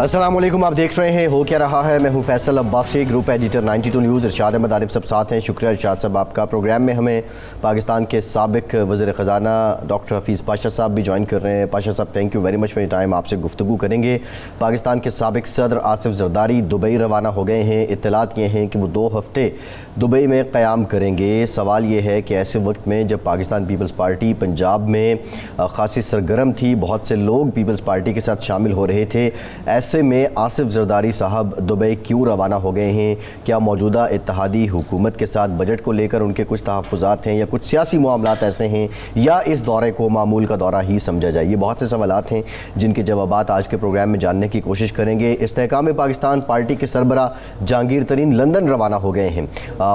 السلام علیکم، آپ دیکھ رہے ہیں ہو کیا رہا ہے۔ میں ہوں Faisal Abbasi, group editor 92 news. Irshad Ahmad Arif صاحب ساتھ ہیں۔ شکریہ ارشاد صاحب آپ کا۔ پروگرام میں ہمیں پاکستان کے سابق وزیر خزانہ ڈاکٹر حفیظ پاشا صاحب بھی جوائن کر رہے ہیں۔ پاشا صاحب thank you very much for your time. آپ سے گفتگو کریں گے۔ پاکستان کے سابق صدر آصف زرداری دبئی روانہ ہو گئے ہیں۔ اطلاعات یہ ہیں کہ وہ 2 ہفتے دبئی میں قیام کریں گے۔ سوال یہ ہے کہ ایسے وقت میں جب پاکستان پیپلز پارٹی پنجاب میں خاصی سرگرم تھی، بہت سے لوگ پیپلز پارٹی کے ساتھ شامل ہو رہے تھے، ایسے میں آصف زرداری صاحب دبئی کیوں روانہ ہو گئے ہیں؟ کیا موجودہ اتحادی حکومت کے ساتھ بجٹ کو لے کر ان کے کچھ تحفظات ہیں، یا کچھ سیاسی معاملات ایسے ہیں، یا اس دورے کو معمول کا دورہ ہی سمجھا جائے؟ یہ بہت سے سوالات ہیں جن کے جوابات آج کے پروگرام میں جاننے کی کوشش کریں گے۔ استحکام پاکستان پارٹی کے سربراہ جہانگیر ترین لندن روانہ ہو گئے ہیں۔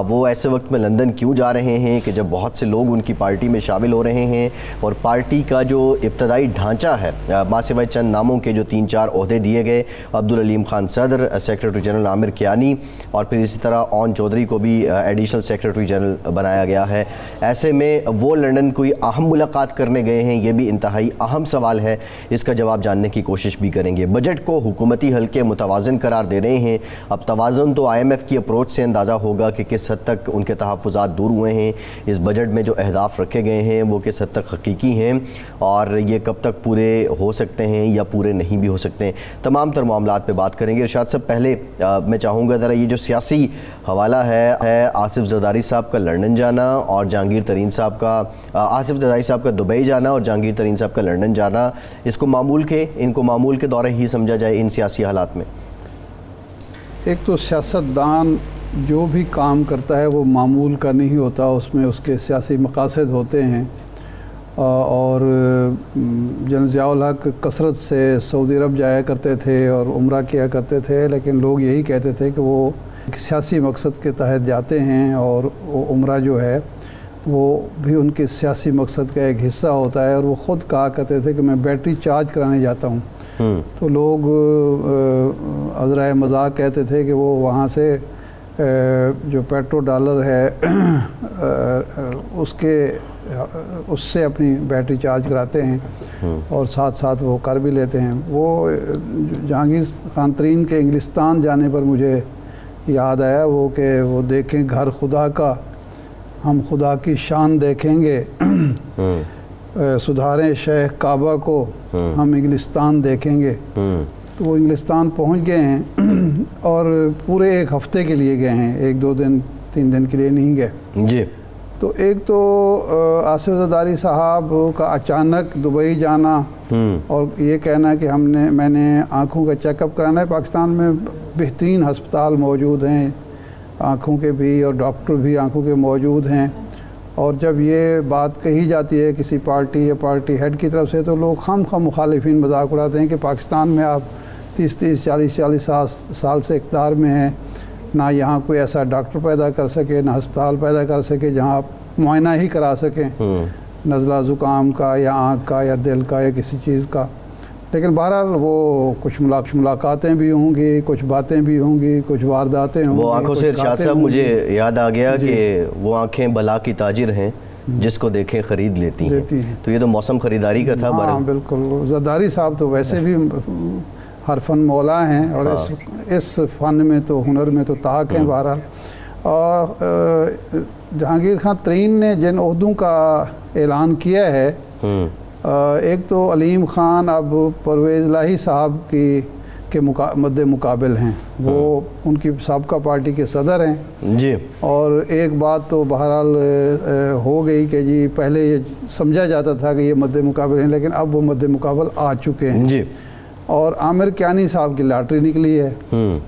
وہ ایسے وقت میں لندن کیوں جا رہے ہیں کہ جب بہت سے لوگ ان کی پارٹی میں شامل ہو رہے ہیں، اور پارٹی کا جو ابتدائی ڈھانچہ ہے، ماں سوائے چند ناموں کے جو 3-4 عہدے دیے گئے، عبدالعلیم خان صدر، سیکریٹری جنرل عامر کیانی، اور پھر اسی طرح اون چودھری کو بھی ایڈیشنل سیکریٹری جنرل بنایا گیا ہے۔ ایسے میں وہ لندن کوئی اہم ملاقات کرنے گئے ہیں؟ یہ بھی انتہائی اہم سوال ہے، اس کا جواب جاننے کی کوشش بھی کریں گے۔ بجٹ کو حکومتی حلقے متوازن قرار دے رہے ہیں۔ اب توازن تو IMF کی اپروچ سے اندازہ ہوگا کہ کس حد تک ان کے تحفظات دور ہوئے ہیں، اس بجٹ میں جو اہداف رکھے گئے ہیں وہ کس حد تک حقیقی ہیں، اور یہ کب تک پورے ہو سکتے ہیں یا پورے نہیں بھی ہو سکتے ہیں۔ تمام تر معاملات پہ بات کریں گے۔ ارشاد صاحب، پہلے میں چاہوں گا ذرا یہ جو سیاسی حوالہ ہے آصف زرداری صاحب کا لندن جانا اور جہانگیر ترین صاحب کا آصف زرداری صاحب کا دبئی جانا اور جہانگیر ترین صاحب کا لندن جانا، اس کو ان کو معمول کے دورے ہی سمجھا جائے ان سیاسی حالات میں؟ ایک تو سیاستدان جو بھی کام کرتا ہے وہ معمول کا نہیں ہوتا، اس میں اس کے سیاسی مقاصد ہوتے ہیں، اور جنرل ضیاء الحق کثرت سے سعودی عرب جایا کرتے تھے اور عمرہ کیا کرتے تھے، لیکن لوگ یہی کہتے تھے کہ وہ ایک سیاسی مقصد کے تحت جاتے ہیں، اور وہ عمرہ جو ہے وہ بھی ان کے سیاسی مقصد کا ایک حصہ ہوتا ہے۔ اور وہ خود کہا کرتے تھے کہ میں بیٹری چارج کرانے جاتا ہوں، تو لوگ عذرائے مذاق کہتے تھے کہ وہ وہاں سے جو پیٹرو ڈالر ہے اس سے اپنی بیٹری چارج کراتے ہیں، اور ساتھ ساتھ وہ کر بھی لیتے ہیں۔ وہ جہانگیر خان ترین کے انگلستان جانے پر مجھے یاد آیا وہ کہ وہ دیکھیں گھر خدا کا، ہم خدا کی شان دیکھیں گے، سدھاریں شیخ کعبہ کو، ہم انگلستان دیکھیں گے۔ تو وہ انگلستان پہنچ گئے ہیں، اور پورے 1 ہفتے کے لیے گئے ہیں، 1-2 دن 3 دن کے لیے نہیں گئے جی۔ تو ایک تو آصف زرداری صاحب کا اچانک دبئی جانا، اور یہ کہنا کہ میں نے آنکھوں کا چیک اپ کرانا ہے۔ پاکستان میں بہترین ہسپتال موجود ہیں آنکھوں کے بھی، اور ڈاکٹر بھی آنکھوں کے موجود ہیں، اور جب یہ بات کہی جاتی ہے کسی پارٹی یا پارٹی ہیڈ کی طرف سے، تو لوگ خام مخالفین مذاق اڑاتے ہیں کہ پاکستان میں آپ 30 40 سال سے اقتدار میں ہیں، نہ یہاں کوئی ایسا ڈاکٹر پیدا کر سکے، نہ ہسپتال پیدا کر سکے جہاں آپ معائنہ ہی کرا سکیں نزلہ زکام کا یا آنکھ کا یا دل کا یا کسی چیز کا۔ لیکن بہرحال وہ کچھ ملاقاتیں بھی ہوں گی، کچھ باتیں بھی ہوں گی، کچھ وارداتیں ہوں گی۔ وہ آنکھوں سے ارشاد صاحب مجھے یاد آ گیا کہ وہ آنکھیں بلا کی تاجر ہیں، جس کو دیکھیں خرید لیتی ہیں۔ تو یہ تو موسم خریداری کا تھا۔ ہاں بالکل، زرداری صاحب تو ویسے بھی ہر فن مولا ہیں، اور اس فن میں تو ہنر میں تو طاق ہیں بہرحال۔ اور جہانگیر خان ترین نے جن عہدوں کا اعلان کیا ہے، ایک تو علیم خان اب پرویز الہی صاحب کے مد مقابل ہیں، وہ ان کی سابقہ پارٹی کے صدر ہیں جی۔ اور ایک بات تو بہرحال ہو گئی کہ جی پہلے یہ سمجھا جاتا تھا کہ یہ مد مقابل ہیں، لیکن اب وہ مد مقابل آ چکے ہیں جی۔ اور عامر کیانی صاحب کی لاٹری نکلی ہے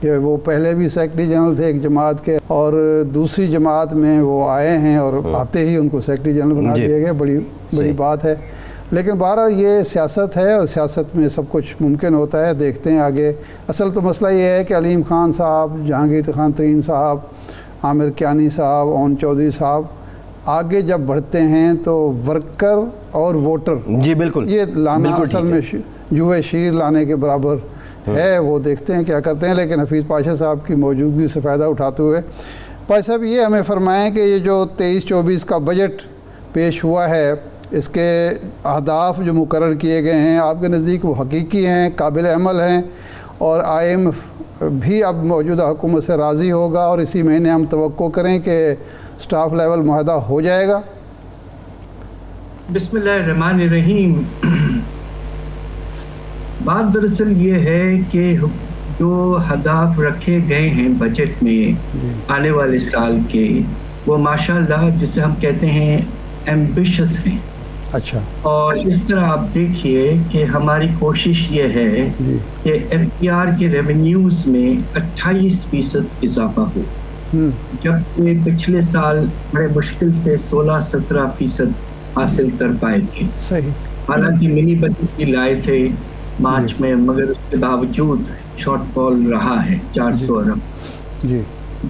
کہ وہ پہلے بھی سیکرٹری جنرل تھے ایک جماعت کے، اور دوسری جماعت میں وہ آئے ہیں، اور آتے ہی ان کو سیکرٹری جنرل بنا دیا گیا۔ بڑی بات ہے، لیکن بہرحال یہ سیاست ہے، اور سیاست میں سب کچھ ممکن ہوتا ہے۔ دیکھتے ہیں آگے۔ اصل تو مسئلہ یہ ہے کہ علیم خان صاحب، جہانگیر خان ترین صاحب، عامر کیانی صاحب، اون چودھری صاحب آگے جب بڑھتے ہیں تو ورکر اور ووٹر، جی بالکل، یہ لانا اصل میں جوئے شیر لانے کے برابر ہے۔ وہ دیکھتے ہیں کیا کرتے ہیں، لیکن حفیظ پاشا صاحب کی موجودگی سے فائدہ اٹھاتے ہوئے پاشا صاحب یہ ہمیں فرمائیں کہ یہ جو 23-24 کا بجٹ پیش ہوا ہے، اس کے اہداف جو مقرر کیے گئے ہیں، آپ کے نزدیک وہ حقیقی ہیں، قابل عمل ہیں، اور IMF بھی اب موجودہ حکومت سے راضی ہوگا اور اسی مہینے ہم توقع کریں کہ سٹاف لیول معاہدہ ہو جائے گا؟ بسم اللہ الرحمن الرحیم. بات دراصل یہ ہے کہ جو اہداف رکھے گئے ہیں بجٹ میں آنے والے سال کے، وہ ماشاءاللہ جسے ہم کہتے ہیں ایمبیشس ہیں. اچھا. اور اس طرح آپ دیکھیے کہ ہماری کوشش یہ ہے کہ FPR کے ریونیوز میں 28% اضافہ ہو، جبکہ پچھلے سال بڑے مشکل سے 16-17% حاصل کر پائے تھے. صحیح. حالانکہ منی بجٹ بھی لائے تھے مارچ میں، مگر اس کے باوجود شارٹ فال رہا ہے 400 ارب. جی.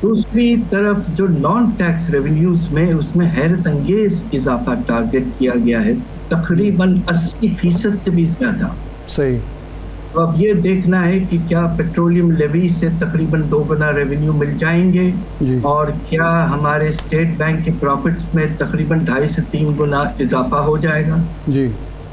دوسری طرف جو نان ٹیکس ریونیوز میں، اس میں حیرت انگیز اضافہ ٹارگٹ کیا گیا ہے، تقریباً 80% سے بھی زیادہ. صحیح. تو اب یہ دیکھنا ہے کہ کیا پیٹرولیم لیوی سے تقریباً 2 گنا ریونیو مل جائیں گے، اور کیا ہمارے اسٹیٹ بینک کے پروفٹس میں تقریباً 2.5 سے 3 گنا اضافہ ہو جائے گا. جی.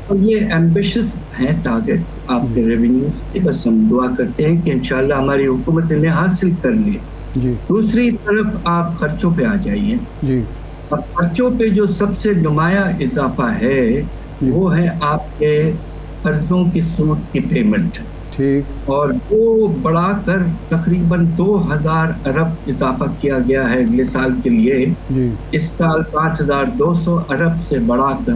اور یہ ایمبیشس ہیں ٹارگٹس آپ کے ریونیوز کے. بس ہم دعا کرتے ہیں کہ انشاءاللہ ہماری حکومت انہیں حاصل کر لے. جی. دوسری طرف آپ خرچوں پہ آ جائیے. جی. اور خرچوں پہ جو سب سے نمایاں اضافہ ہے وہ ہے آپ کے قرضوں کی سود کی پیمنٹ. ٹھیک. اور وہ بڑھا کر تقریباً 2000 ارب اضافہ کیا گیا ہے اگلے سال کے لیے. اس سال 5200 ارب سے بڑھا کر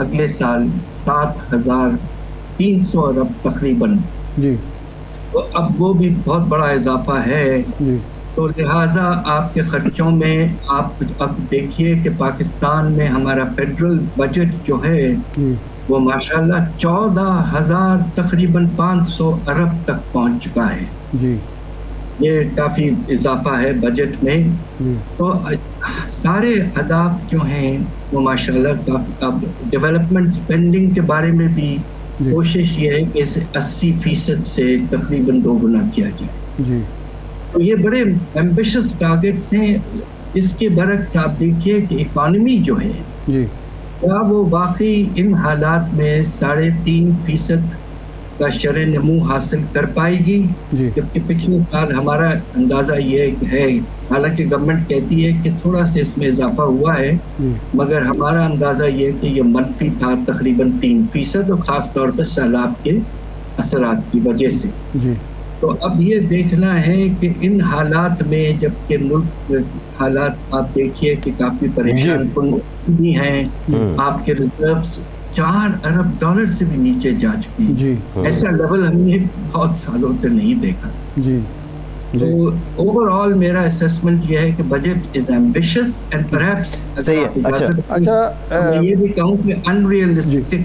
اگلے سال 7300 ارب تقریباً. جی. تو اب وہ بھی بہت بڑا اضافہ ہے. تو لہٰذا آپ کے خرچوں میں آپ اب دیکھیے کہ پاکستان میں ہمارا فیڈرل بجٹ جو ہے وہ ماشاءاللہ 14,000 تقریباً 500 ارب تک پہنچ چکا ہے. جی. یہ کافی اضافہ ہے بجٹ میں. تو سارے اہداف جو ہیں وہ ماشاءاللہ اب ڈیولپمنٹ سپینڈنگ کے بارے میں بھی کوشش یہ ہے کہ اسے 80% سے تقریباً 2 گنا کیا جائے. جی. تو یہ بڑے ایمبیشس ٹارگٹس ہیں. اس کے برعکس آپ دیکھیے کہ اکانومی جو ہے کیا وہ واقعی ان حالات میں 3.5% کا شرح نمو حاصل کر پائے گی. جبکہ پچھلے سال ہمارا اندازہ یہ ہے، حالانکہ گورنمنٹ کہتی ہے کہ تھوڑا سا اس میں اضافہ ہوا ہے، مگر ہمارا اندازہ یہ کہ یہ منفی تھا تقریباً 3%، اور خاص طور پر سیلاب کے اثرات کی وجہ سے. تو اب یہ دیکھنا ہے کہ ان حالات میں، جبکہ ملک حالات آپ دیکھیے کہ کافی پریشان کن بھی ہیں، آپ کے ریزروز $4 ارب سے بھی نیچے جا چکے ہیں. ایسا لیول ہم نے بہت سالوں سے نہیں دیکھا. تو اوور آل میرا اسیسمنٹ یہ ہے کہ budget is ambitious and perhaps یہ بھی کہوں کہ انریئلسٹک.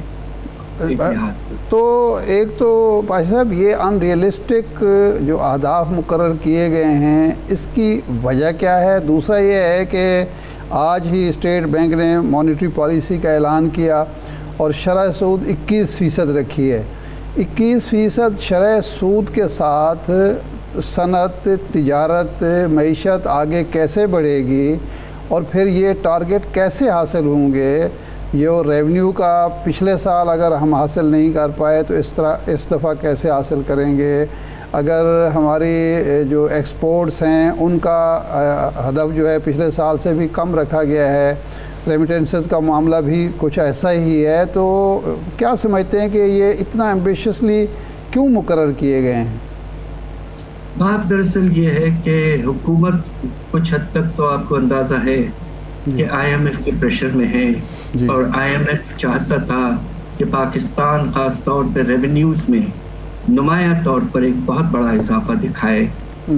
تو ایک تو پاشا صاحب یہ ان ریئلسٹک جو اہداف مقرر کیے گئے ہیں اس کی وجہ کیا ہے؟ دوسرا یہ ہے کہ آج ہی اسٹیٹ بینک نے مانیٹری پالیسی کا اعلان کیا اور شرح سود 21% رکھی ہے. 21% شرح سود کے ساتھ صنعت، تجارت، معیشت آگے کیسے بڑھے گی، اور پھر یہ ٹارگٹ کیسے حاصل ہوں گے؟ یہ ریونیو کا پچھلے سال اگر ہم حاصل نہیں کر پائے تو اس دفعہ کیسے حاصل کریں گے؟ اگر ہماری جو ایکسپورٹس ہیں ان کا ہدف جو ہے پچھلے سال سے بھی کم رکھا گیا ہے، ریمیٹنسز کا معاملہ بھی کچھ ایسا ہی ہے، تو کیا سمجھتے ہیں کہ یہ اتنا ایمبیشیسلی کیوں مقرر کیے گئے ہیں؟ بات دراصل یہ ہے کہ حکومت کچھ حد تک تو آپ کو اندازہ ہے کہ IMF کے پریشر میں ہے، اور IMF چاہتا تھا کہ پاکستان خاص طور پہ ریونیوز میں نمایاں طور پر ایک بہت بڑا اضافہ دکھائے.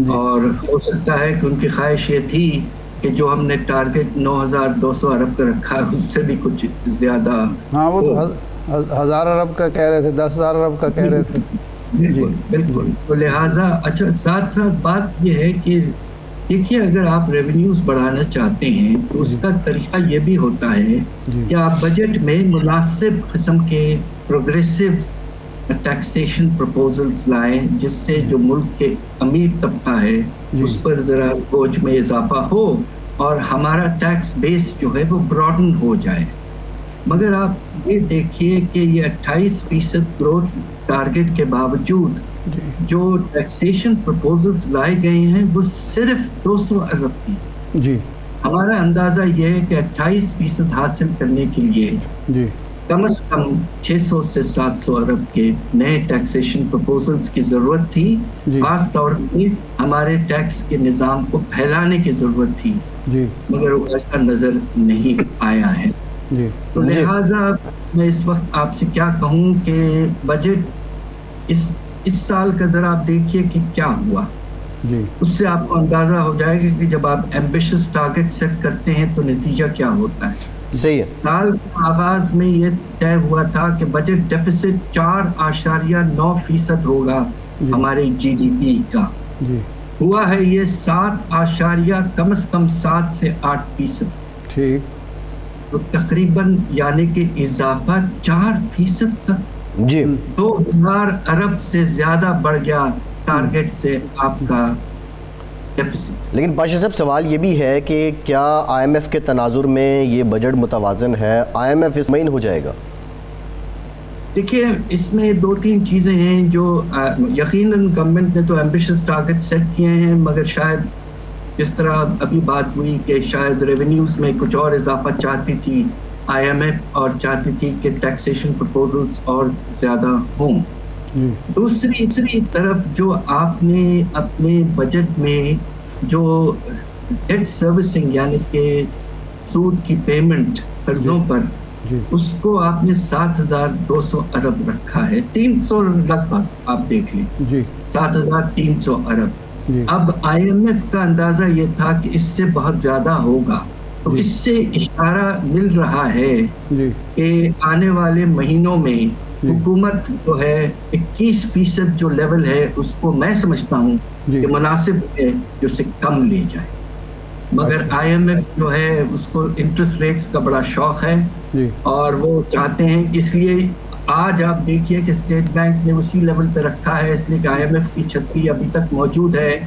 اور ہو سکتا ہے کہ ان کی خواہش یہ تھی کہ جو ہم نے ٹارگٹ 9,200 ارب کا رکھا ہے اس سے بھی کچھ زیادہ. ہاں وہ تو 1,000 ارب کا کہہ رہے تھے، 10,000 ارب کا کہہ رہے تھے. بالکل. تو لہٰذا اچھا ساتھ ساتھ بات یہ ہے کہ دیکھیے اگر آپ ریونیوز بڑھانا چاہتے ہیں تو اس کا طریقہ یہ بھی ہوتا ہے کہ آپ بجٹ میں مناسب قسم کے پروگریسو ٹیکسیشن پروپوزلز لائیں، جس سے جو ملک کے امیر طبقہ ہے اس پر ذرا بوجھ میں اضافہ ہو اور ہمارا ٹیکس بیس جو ہے وہ براڈن ہو جائے. مگر آپ یہ دیکھیے کہ یہ 28% گروتھ ٹارگٹ کے باوجود جو ٹیکسیشن پروپوزلز لائے گئے ہیں وہ صرف 200 ارب کی. جی. ہمارا اندازہ یہ ہے کہ 28% حاصل کرنے کے لیے جی کم از کم 600 سے 700 ارب کے نئے ٹیکسیشن پروپوزلز کی ضرورت تھی. خاص طور پہ ہمارے ٹیکس کے نظام کو پھیلانے کی ضرورت تھی, مگر وہ ایسا نظر نہیں آیا ہے. تو لہٰذا میں اس وقت آپ سے کیا کہوں کہ بجٹ اس سال کا ذرا آپ دیکھیے کہ کیا ہوا, اس سے آپ کو اندازہ ہو جائے گا کہ جب آپ ایمبیشس ٹارگٹ سیٹ کرتے ہیں تو نتیجہ کیا ہوتا ہے. صحیح ہے. سال کے آغاز میں یہ طے ہوا تھا کہ بجٹ ڈیفیسٹ 4.9% ہوگا ہمارے جی ڈی پی کا. ہوا ہے یہ 7 کم از کم 7 سے 8%. ٹھیک. تو تقریباً یعنی کہ اضافہ 4% تک 2000 ارب سے زیادہ بڑھ گیا ٹارگٹ سے آپ کا ڈیفیسٹ. لیکن پاشا صاحب سوال یہ بھی ہے کہ کیا آئی ایم ایف کے تناظر میں یہ بجٹ متوازن ہے؟ آئی ایم ایف اس مطمئن ہو جائے گا؟ دیکھیے اس میں 2-3 چیزیں ہیں جو یقیناً گورنمنٹ نے تو ایمبیشس ٹارگٹ سیٹ کیے ہیں, مگر شاید جس طرح ابھی بات ہوئی کہ شاید ریونیوز میں کچھ اور اضافہ چاہتی تھی آئی ایم ایف, اور چاہتی تھی کہ ٹیکسیشن پروپوزلز اور زیادہ ہوں. دوسری طرف جو آپ نے اپنے بجٹ میں جو ڈیٹ سروسنگ یعنی کہ سود کی پیمنٹ قرضوں پر, اس کو آپ نے 7,200 ارب رکھا ہے. 300 لگ بھگ آپ دیکھ لیں, 7,300 ارب. اب آئی ایم ایف کا اندازہ یہ تھا کہ اس سے بہت زیادہ ہوگا. تو اس سے اشارہ مل رہا ہے کہ آنے والے مہینوں میں حکومت جو ہے 21% جو لیول ہے اس کو میں سمجھتا ہوں کہ مناسب ہے جو سے کم لے جائے. مگر آئی ایم ایف جو ہے اس کو انٹرسٹ ریٹس کا بڑا شوق ہے, اور وہ چاہتے ہیں, اس لیے آج آپ دیکھیے کہ اسٹیٹ بینک نے اسی لیول پہ رکھا ہے, اس لیے کہ آئی ایم ایف کی چھتری ابھی تک موجود ہے,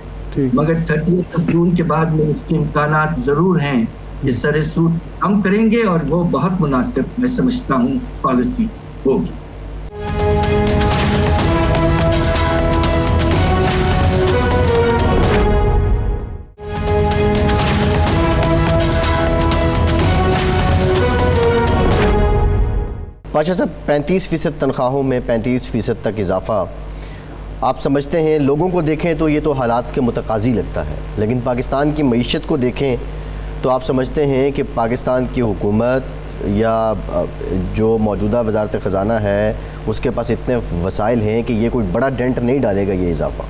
مگر 30 جون کے بعد میں اس کے امکانات ضرور ہیں کہ سر سود کم کریں گے, اور وہ بہت مناسب میں سمجھتا ہوں پالیسی ہوگی. پاشا صاحب 35% تنخواہوں میں 35% تک اضافہ آپ سمجھتے ہیں؟ لوگوں کو دیکھیں تو یہ تو حالات کے متقاضی لگتا ہے, لیکن پاکستان کی معیشت کو دیکھیں تو آپ سمجھتے ہیں کہ پاکستان کی حکومت یا جو موجودہ وزارت خزانہ ہے اس کے پاس اتنے وسائل ہیں کہ یہ کوئی بڑا ڈینٹ نہیں ڈالے گا یہ اضافہ؟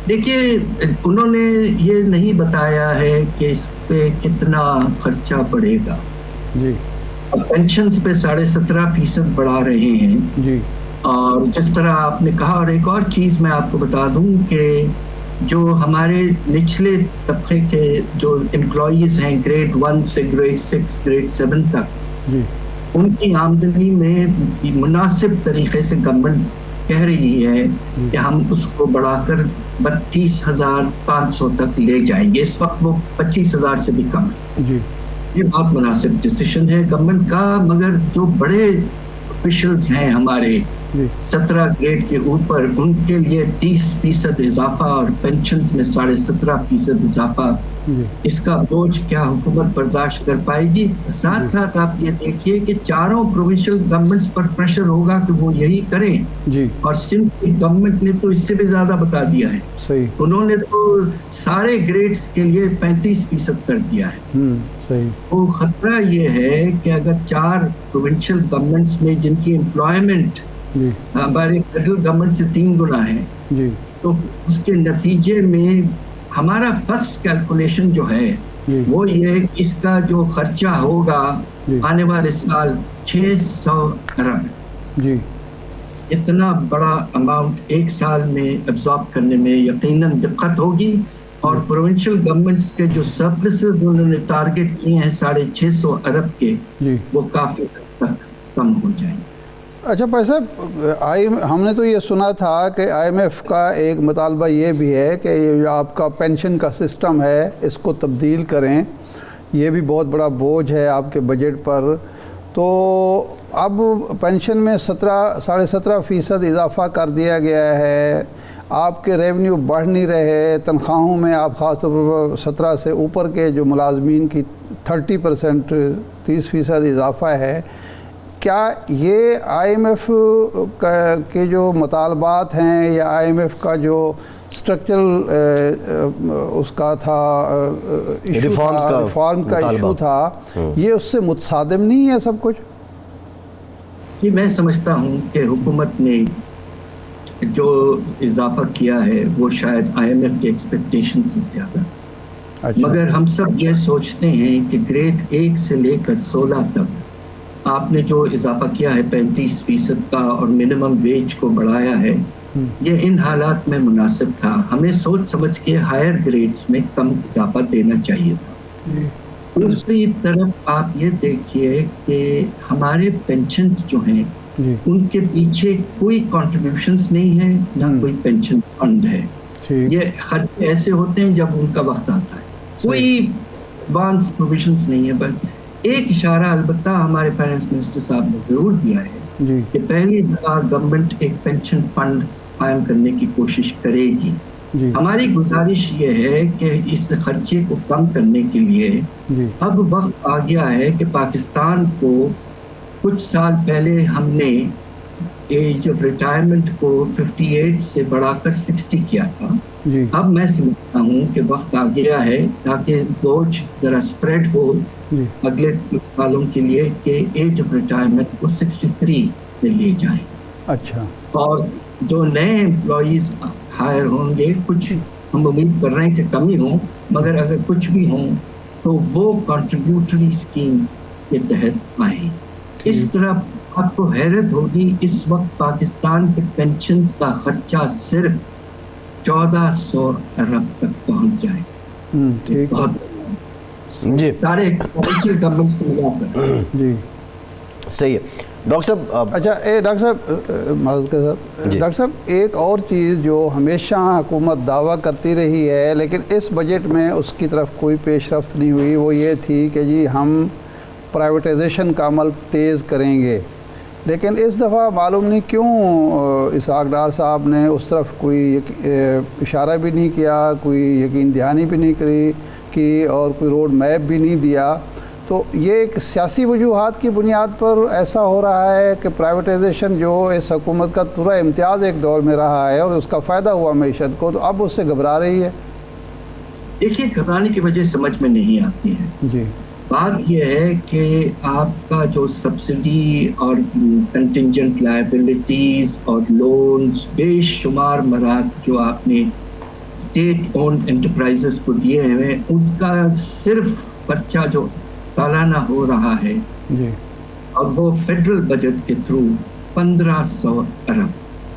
دیکھیے انہوں نے یہ نہیں بتایا ہے کہ اس پہ کتنا خرچہ پڑے گا. پینشنز پہ 17.5% بڑھا رہے ہیں, اور جس طرح آپ نے کہا, اور ایک اور چیز میں آپ کو بتا دوں کہ جو ہمارے نچلے طبقے کے جو امپلائیز ہیں گریڈ 1 سے گریڈ 6 گریڈ 7 تک, ان کی آمدنی میں مناسب طریقے سے گورنمنٹ کہہ رہی ہے کہ ہم اس کو بڑھا کر 32,500 تک لے جائیں گے. اس وقت وہ 25,000 سے بھی کم ہے. یہ بہت مناسب ڈیسیشن ہے گورنمنٹ کا, مگر جو بڑے آفیشلز ہیں ہمارے 17 گریڈ کے اوپر, ان کے لیے 30% اضافہ اور پینشنز میں 17.5% اضافہ, اس کا بوجھ کیا حکومت برداشت کر پائے گی؟ ساتھ ساتھ آپ یہ دیکھیے کہ چاروں پروونشل گورنمنٹس پر پریشر ہوگا کہ وہ یہی کریں, اور سندھ کی گورنمنٹ نے تو اس سے بھی زیادہ بتا دیا ہے. انہوں نے تو سارے گریڈز کے لیے 35% کر دیا ہے. تو خطرہ یہ ہے کہ اگر 4 پروونشل گورنمنٹس میں جن کی امپلائمنٹ ہمارے فیڈرل گورنمنٹ سے 3 گنا ہے, تو اس کے نتیجے میں ہمارا فرسٹ کیلکولیشن جو ہے وہ یہ کہ اس کا جو خرچہ ہوگا آنے والے سال 600 ارب. اتنا بڑا اماؤنٹ ایک سال میں ایبزارب کرنے میں یقیناً دقت ہوگی, اور پروونشل گورنمنٹس کے جو سرپلسز انہوں نے ٹارگٹ کیے ہیں 650 ارب کے, وہ کافی حد تک کم ہو جائیں گے. اچھا بھائی صاحب, ہم نے تو یہ سنا تھا کہ آئی ایم ایف کا ایک مطالبہ یہ بھی ہے کہ یہ آپ کا پینشن کا سسٹم ہے اس کو تبدیل کریں, یہ بھی بہت بڑا بوجھ ہے آپ کے بجٹ پر. تو اب پینشن میں 17.5% اضافہ کر دیا گیا ہے، آپ کے ریونیو بڑھ نہیں رہے، تنخواہوں میں آپ خاص طور پر 17 سے اوپر کے جو ملازمین کی 30% 30% اضافہ ہے، کیا یہ آئی ایم ایف کے جو مطالبات ہیں یا آئی ایم ایف کا جو اسٹرکچرل اس کا تھا ریفارم کا ایشو تھا، یہ اس سے متصادم نہیں ہے سب کچھ؟ جی میں سمجھتا ہوں کہ حکومت نے جو اضافہ کیا ہے وہ شاید آئی ایم ایف کے ایکسپیکٹیشن سے زیادہ، مگر ہم سب یہ سوچتے ہیں کہ گریڈ 1 سے لے کر 16 تک آپ نے جو اضافہ کیا ہے 35% کا اور منیمم ویج کو بڑھایا ہے، یہ ان حالات میں مناسب تھا. ہمیں سوچ سمجھ کے ہائر گریڈز میں کم اضافہ دینا چاہیے تھا. دوسری طرف آپ یہ دیکھیے کہ ہمارے پینشنز جو ہیں ان کے پیچھے کوئی کنٹریبیوشنز نہیں ہے، نہ کوئی پینشن فنڈ ہے. یہ خرچے ایسے ہوتے ہیں جب ان کا وقت آتا ہے، کوئی ایڈوانس پروویژنز نہیں ہے. بس ایک اشارہ البتہ ہمارے فائنانس منسٹر صاحب نے ضرور دیا ہے کہ پہلی دفعہ گورنمنٹ ایک پینشن فنڈ قائم کرنے کی کوشش کرے گی. ہماری گزارش یہ ہے کہ اس خرچے کو کم کرنے کے لیے اب وقت آ گیا ہے کہ پاکستان کو کچھ سال پہلے ہم نے ایج آف ریٹائرمنٹ کو 58 سے بڑھا کر 60 کیا تھا. اب میں سمجھتا ہوں کہ وقت آ گیا ہے تاکہ بوجھ ذرا اسپریڈ ہو اگلے سالوں کے لیے کہ ایج آف ریٹائرمنٹ کو 63 میں لے جائیں. اچھا. اور جو نئے امپلائیز ہائر ہوں گے، کچھ ہم امید کر رہے ہیں کہ کم ہی ہوں، مگر اگر کچھ بھی ہوں تو وہ کنٹریبیوٹری اسکیم کے تحت آئیں. اس طرح آپ کو حیرت ہوگی، اس وقت پاکستان کے پینشنز کا خرچہ صرف 1400 ارب تک پہنچ جائے. جی سارے گورنمنٹس کو ملا کر. جی صحیح ہے ڈاکٹر صاحب. اچھا ڈاکٹر صاحب معذرت کے ساتھ، ڈاکٹر صاحب ایک اور چیز جو ہمیشہ حکومت دعویٰ کرتی رہی ہے لیکن اس بجٹ میں اس کی طرف کوئی پیش رفت نہیں ہوئی، وہ یہ تھی کہ جی ہم پرائیویٹائزیشن کا عمل تیز کریں گے. لیکن اس دفعہ معلوم نہیں کیوں اسحاق ڈار صاحب نے اس طرف کوئی اشارہ بھی نہیں کیا، کوئی یقین دہانی بھی نہیں کی اور کوئی روڈ میپ بھی نہیں دیا. تو یہ ایک سیاسی وجوہات کی بنیاد پر ایسا ہو رہا ہے کہ پرائیویٹائزیشن جو اس حکومت کا پورا امتیاز ایک دور میں رہا ہے اور اس کا فائدہ ہوا معیشت کو، تو اب اس سے گھبرا رہی ہے. دیکھیے گھبرانے کی وجہ سمجھ میں نہیں آتی ہے. جی بات یہ ہے کہ آپ کا جو سبسڈی اور کنٹینجنٹ لائبلٹیز اور لونز بے شمار مراد جو آپ نے اسٹیٹ اونڈ انٹرپرائزز کو دیے ہیں، ان کا صرف خرچہ جو سالانہ ہو رہا ہے اور وہ فیڈرل بجٹ کے تھرو 1500 ارب.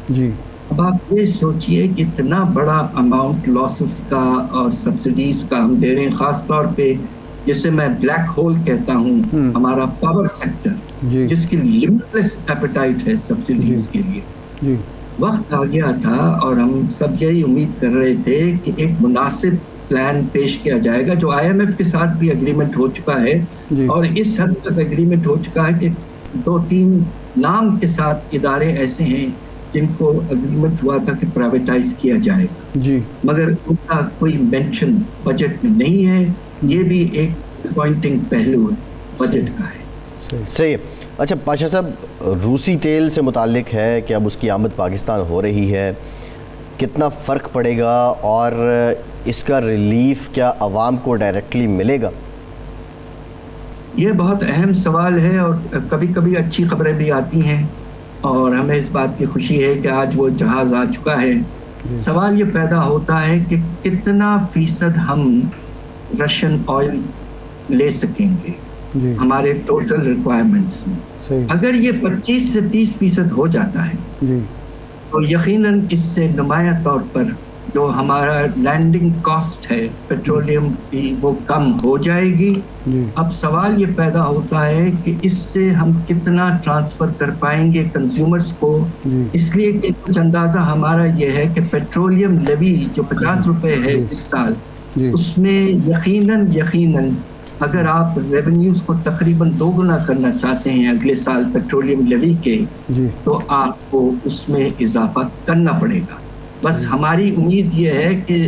جی اب آپ یہ سوچئے کہ اتنا بڑا اماؤنٹ لاسز کا اور سبسڈیز کا ہم دے رہے ہیں، خاص طور پہ جسے میں بلیک ہول کہتا ہوں، ہمارا پاور سیکٹر جس کی لمٹلیس ایپیٹائٹ ہے سبسڈیز کے لیے. وقت آ گیا تھا اور ہم سب یہی امید کر رہے تھے کہ ایک مناسب پلان پیش کیا جائے گا، جو آئی ایم ایف کے ساتھ بھی اگریمنٹ ہو چکا ہے اور اس حد تک اگریمنٹ ہو چکا ہے کہ 2-3 نام کے ساتھ ادارے ایسے ہیں جن کو اگریمنٹ ہوا تھا کہ پرائیویٹائز کیا جائے گا، مگر ان کا کوئی مینشن بجٹ میں نہیں ہے. یہ بھی ایک پوائنٹنگ پہلو بجٹ کا ہے. صحیح. اچھا پاشا صاحب، روسی تیل سے متعلق ہے کہ اب اس کی آمد پاکستان ہو رہی ہے، کتنا فرق پڑے گا اور اس کا ریلیف کیا عوام کو ڈائریکٹلی ملے گا؟ یہ بہت اہم سوال ہے اور کبھی کبھی اچھی خبریں بھی آتی ہیں اور ہمیں اس بات کی خوشی ہے کہ آج وہ جہاز آ چکا ہے. سوال یہ پیدا ہوتا ہے کہ کتنا فیصد ہم رشین آئل لے سکیں گے ہمارے ٹوٹل ریکوائرمنٹس میں. اگر یہ 25 سے 30% ہو جاتا ہے تو یقیناً اس سے نمایاں طور پر جو ہمارا لینڈنگ کاسٹ ہے پیٹرولیم کی وہ کم ہو جائے گی. اب سوال یہ پیدا ہوتا ہے کہ اس سے ہم کتنا ٹرانسفر کر پائیں گے کنزیومرز کو، اس لیے کہ کچھ اندازہ ہمارا یہ ہے کہ پیٹرولیم لیوی جو 50 روپے ہے اس سال، اس میں یقیناً اگر آپ ریونیوز کو تقریباً 2 گنا کرنا چاہتے ہیں اگلے سال پیٹرولیم لیوی کے تو آپ کو اس میں اضافہ کرنا پڑے گا. بس ہماری امید یہ ہے کہ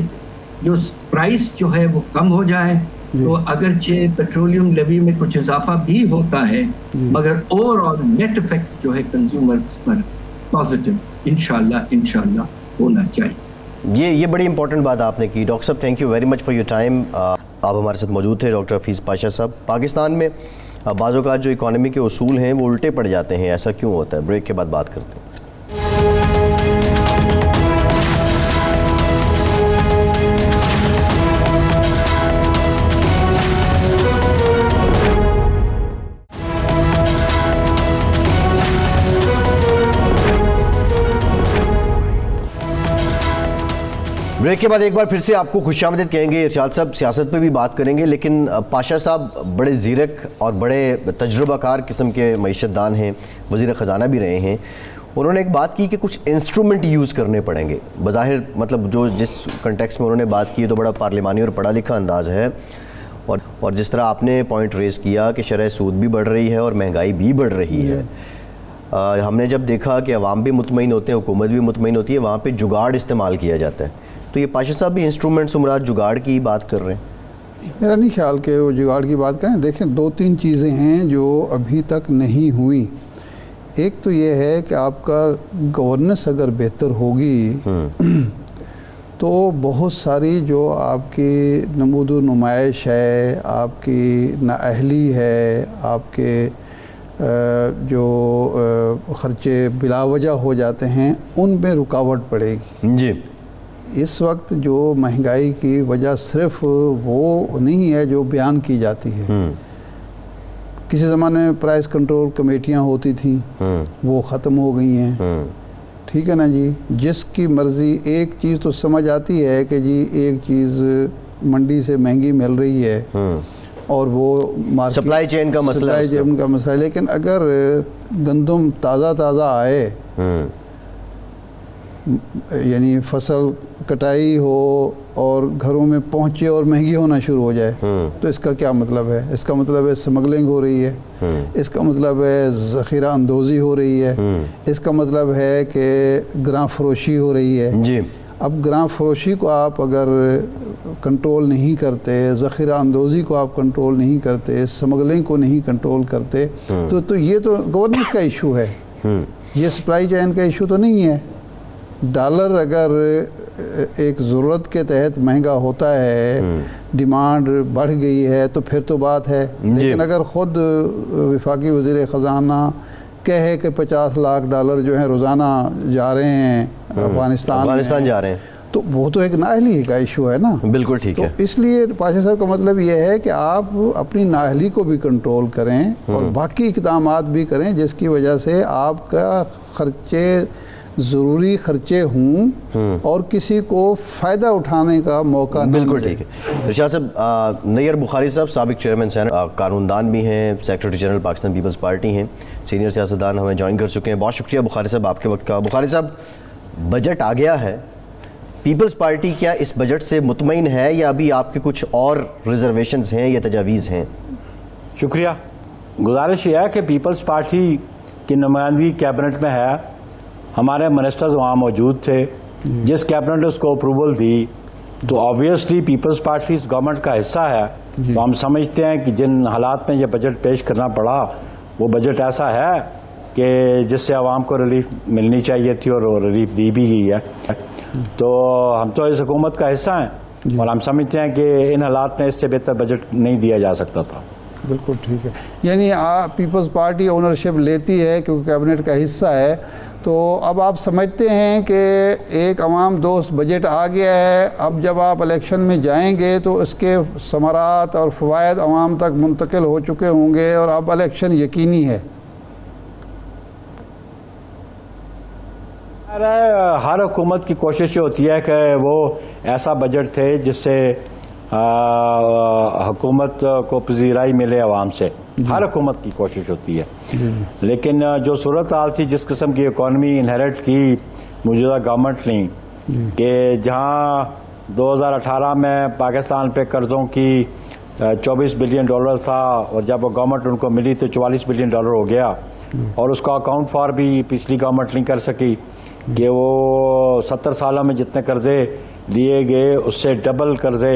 جو پرائس جو ہے وہ کم ہو جائے تو اگرچہ پیٹرولیم لیوی میں کچھ اضافہ بھی ہوتا ہے مگر اوور آل نیٹ افیکٹ جو ہے کنزیومرز پر پازیٹیو انشاءاللہ ہونا چاہیے. یہ بڑی امپورٹنٹ بات آپ نے کی. ڈاکٹر صاحب thank you very much for your time. آپ ہمارے ساتھ موجود تھے ڈاکٹر حفیظ پاشا صاحب. پاکستان میں بعض اوقات جو اکانومی کے اصول ہیں وہ الٹے پڑ جاتے ہیں, ایسا کیوں ہوتا ہے؟ بریک کے بعد بات کرتے ہیں. بریک کے بعد ایک بار پھر سے آپ کو خوش آمدید کہیں گے. ارشاد صاحب سیاست پہ بھی بات کریں گے, لیکن پاشا صاحب بڑے زیرک اور بڑے تجربہ کار قسم کے معیشت دان ہیں, وزیر خزانہ بھی رہے ہیں. انہوں نے ایک بات کی کہ کچھ انسٹرومنٹ یوز کرنے پڑیں گے. بظاہر مطلب جو جس کنٹیکس میں انہوں نے بات کی تو بڑا پارلیمانی اور پڑھا لکھا انداز ہے, اور جس طرح آپ نے پوائنٹ ریز کیا کہ شرح سود بھی بڑھ رہی ہے اور مہنگائی بھی بڑھ رہی ہے. ہم نے جب دیکھا کہ عوام بھی مطمئن ہوتے ہیں, حکومت بھی مطمئن ہوتی ہے, وہاں پہ جگاڑ استعمال کیا جاتا ہے. تو یہ پاشا صاحب بھی انسٹرومنٹ سے مراد جگاڑ کی بات کر رہے ہیں؟ میرا نہیں خیال کہ وہ جگاڑ کی بات کریں. دیکھیں 2-3 چیزیں ہیں جو ابھی تک نہیں ہوئی. ایک تو یہ ہے کہ آپ کا گورننس اگر بہتر ہوگی تو بہت ساری جو آپ کی نمود و نمائش ہے, آپ کی نااہلی ہے, آپ کے جو خرچے بلا وجہ ہو جاتے ہیں ان میں رکاوٹ پڑے گی. جی اس وقت جو مہنگائی کی وجہ صرف وہ نہیں ہے جو بیان کی جاتی ہے. کسی زمانے میں پرائس کنٹرول کمیٹیاں ہوتی تھیں, وہ ختم ہو گئی ہیں. ٹھیک ہے نا جی. جس کی مرضی ایک چیز تو سمجھ آتی ہے کہ جی ایک چیز منڈی سے مہنگی مل رہی ہے اور وہ سپلائی چین کا مسئلہ ہے, لیکن اگر گندم تازہ آئے یعنی فصل کٹائی ہو اور گھروں میں پہنچے اور مہنگی ہونا شروع ہو جائے تو اس کا کیا مطلب ہے؟ اس کا مطلب ہے سمگلنگ ہو رہی ہے, اس کا مطلب ہے ذخیرہ اندوزی ہو رہی ہے, اس کا مطلب ہے کہ گراں فروشی ہو رہی ہے. جی اب گراں فروشی کو آپ اگر کنٹرول نہیں کرتے, ذخیرہ اندوزی کو آپ کنٹرول نہیں کرتے, سمگلنگ کو نہیں کنٹرول کرتے تو یہ تو گورننس کا ایشو ہے, یہ سپلائی چین کا ایشو تو نہیں ہے. ڈالر اگر ایک ضرورت کے تحت مہنگا ہوتا ہے, ڈیمانڈ بڑھ گئی ہے تو پھر تو بات ہے. لیکن اگر خود وفاقی وزیر خزانہ کہے کہ $50 لاکھ جو ہیں روزانہ جا رہے ہیں افغانستان جا رہے ہیں تو وہ تو ایک نااہلی کا ایشو ہے نا. بالکل ٹھیک ہے. تو اس لیے پاشا صاحب کا مطلب یہ ہے کہ آپ اپنی نااہلی کو بھی کنٹرول کریں اور باقی اقدامات بھی کریں جس کی وجہ سے آپ کا ضروری خرچے ہوں اور کسی کو فائدہ اٹھانے کا موقع نہ. بالکل ٹھیک ہے. ارشاد صاحب, نیئر بخاری صاحب سابق چیئرمین قانون دان بھی ہیں, سیکرٹری جنرل پاکستان پیپلز پارٹی ہیں, سینئر سیاستدان ہمیں جوائن کر چکے ہیں. بہت شکریہ بخاری صاحب آپ کے وقت کا. بخاری صاحب, بجٹ آ گیا ہے, پیپلز پارٹی کیا اس بجٹ سے مطمئن ہے یا ابھی آپ کے کچھ اور ریزرویشنز ہیں یا تجاویز ہیں؟ شکریہ. گزارش یہ ہے کہ پیپلز پارٹی کی نمائندگی کیبنٹ میں ہے, ہمارے منسٹرز وہاں موجود تھے, جس کیبنٹ نے اس کو اپروول دی تو آبویسلی پیپلز پارٹی اس گورنمنٹ کا حصہ ہے. تو ہم سمجھتے ہیں کہ جن حالات میں یہ بجٹ پیش کرنا پڑا وہ بجٹ ایسا ہے کہ جس سے عوام کو ریلیف ملنی چاہیے تھی اور ریلیف دی بھی گئی ہے. تو ہم تو اس حکومت کا حصہ ہیں اور ہم سمجھتے ہیں کہ ان حالات میں اس سے بہتر بجٹ نہیں دیا جا سکتا تھا. بالکل ٹھیک ہے. یعنی پیپلز پارٹی اونرشپ لیتی ہے کیونکہ کیبنٹ کا حصہ ہے. تو اب آپ سمجھتے ہیں کہ ایک عوام دوست بجٹ آ گیا ہے, اب جب آپ الیکشن میں جائیں گے تو اس کے ثمرات اور فوائد عوام تک منتقل ہو چکے ہوں گے اور اب الیکشن یقینی ہے. ہر حکومت کی کوشش ہوتی ہے کہ وہ ایسا بجٹ تھے جس سے حکومت کو پذیرائی ملے عوام سے. ہر حکومت کی کوشش ہوتی ہے. لیکن جو صورتحال تھی, جس قسم کی اکانومی انہیرٹ کی موجودہ گورنمنٹ نے, کہ جہاں 2018 میں پاکستان پہ قرضوں کی $24 بلین تھا، اور جب وہ گورنمنٹ ان کو ملی تو $44 بلین ہو گیا، اور اس کا اکاؤنٹ فار بھی پچھلی گورنمنٹ نہیں کر سکی کہ وہ 70 سالوں میں جتنے قرضے لیے گئے اس سے ڈبل قرضے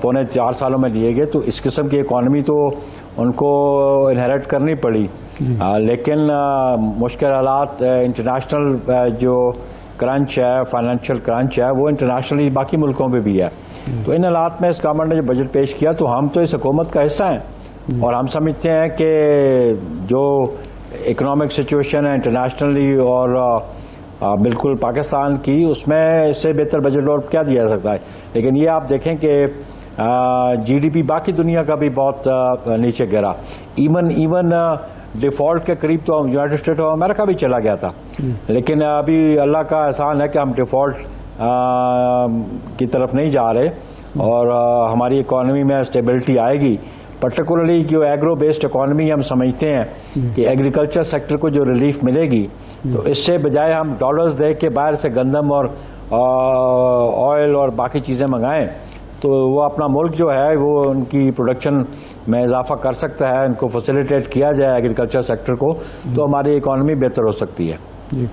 پونے 4 سالوں میں لیے گئے. تو اس قسم کی اکانومی تو ان کو انہیریٹ کرنی پڑی. لیکن مشکل حالات، انٹرنیشنل جو کرنچ ہے، فائنینشیل کرنچ ہے، وہ انٹرنیشنلی باقی ملکوں پہ بھی ہے. تو ان حالات میں اس گورنمنٹ نے جو بجٹ پیش کیا تو ہم تو اس حکومت کا حصہ ہیں، اور ہم سمجھتے ہیں کہ جو اکنامک سچویشن ہے انٹرنیشنلی اور بالکل پاکستان کی، اس میں اس سے بہتر بجٹ اور کیا دیا جا سکتا ہے. لیکن یہ آپ دیکھیں کہ جی ڈی پی باقی دنیا کا بھی بہت نیچے گرا. ایون ڈیفالٹ کے قریب تو یونائٹڈ اسٹیٹ آف امریکہ بھی چلا گیا تھا. لیکن ابھی اللہ کا احسان ہے کہ ہم ڈیفالٹ کی طرف نہیں جا رہے، اور ہماری اکانومی میں اسٹیبلٹی آئے گی. پرٹیکولرلی جو ایگرو بیسڈ اکانومی ہم سمجھتے ہیں کہ ایگریکلچر سیکٹر کو جو ریلیف ملے گی، تو اس سے بجائے ہم ڈالرز دے کے باہر سے گندم اور آئل اور باقی چیزیں منگائیں، تو وہ اپنا ملک جو ہے وہ ان کی پروڈکشن میں اضافہ کر سکتا ہے. ان کو فیسیلیٹیٹ کیا جائے ایگریکلچر سیکٹر کو، تو ہماری اکانومی بہتر ہو سکتی ہے. جی،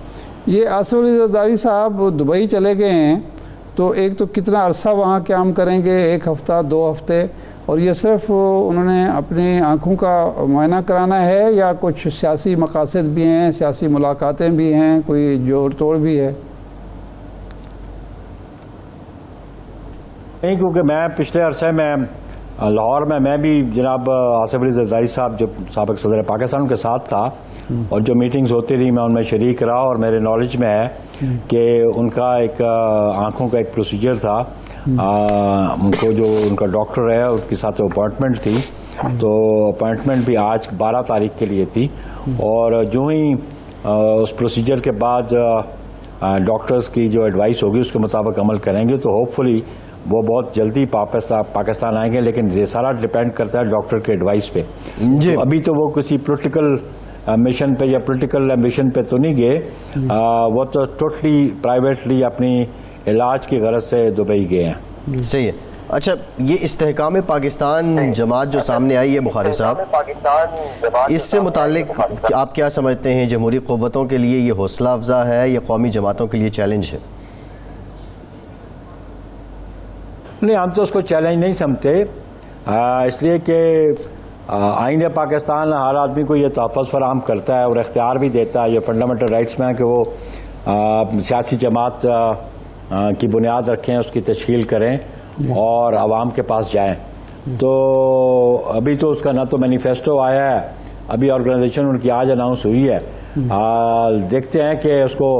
یہ آصف علی زرداری صاحب دبئی چلے گئے ہیں، تو ایک تو کتنا عرصہ وہاں قیام کریں گے؟ 1 ہفتہ 2 ہفتے؟ اور یہ صرف انہوں نے اپنی آنکھوں کا معائنہ کرانا ہے یا کچھ سیاسی مقاصد بھی ہیں، سیاسی ملاقاتیں بھی ہیں، کوئی جوڑ توڑ بھی ہے؟ نہیں، کیونکہ میں پچھلے عرصے میں لاہور میں بھی جناب آصف علی زرداری صاحب جو سابق صدر پاکستان کے ساتھ تھا، اور جو میٹنگز ہوتی رہی میں ان میں شریک رہا، اور میرے نالج میں ہے کہ ان کا ایک آنکھوں کا ایک پروسیجر تھا. ان کو جو ان کا ڈاکٹر ہے اس کے ساتھ اپوائنٹمنٹ تھی، تو اپوائنٹمنٹ بھی آج 12 تاریخ کے لیے تھی. اور جو ہی اس پروسیجر کے بعد ڈاکٹرز کی جو ایڈوائس ہوگی اس کے مطابق عمل کریں گے، تو ہوپ فلی وہ بہت جلدی پاکستان آئیں گے. لیکن یہ سارا ڈپینڈ کرتا ہے ڈاکٹر کے ایڈوائس پہ. ابھی تو وہ کسی پولیٹیکل مشن پہ یا پولیٹیکل ایمبیشن پہ تو نہیں گئے، وہ تو ٹوٹلی پرائیویٹلی اپنی علاج کی غرض سے دبئی گئے ہیں. صحیح ہے. اچھا، یہ استحکام پاکستان جماعت جو سامنے آئی ہے بخاری صاحب، اس سے متعلق آپ کیا سمجھتے ہیں؟ جمہوری قوتوں کے لیے یہ حوصلہ افزا ہے یا قومی جماعتوں کے لیے چیلنج ہے؟ نہیں، ہم تو اس کو چیلنج نہیں سمجھتے، اس لیے کہ آئین پاکستان ہر آدمی کو یہ تحفظ فراہم کرتا ہے اور اختیار بھی دیتا ہے، یہ فنڈامنٹل رائٹس میں ہے کہ وہ سیاسی جماعت کی بنیاد رکھیں، اس کی تشکیل کریں اور عوام کے پاس جائیں. تو ابھی تو اس کا نہ تو مینیفیسٹو آیا ہے، ابھی آرگنائزیشن ان کی آج اناؤنس ہوئی ہے. دیکھتے ہیں کہ اس کو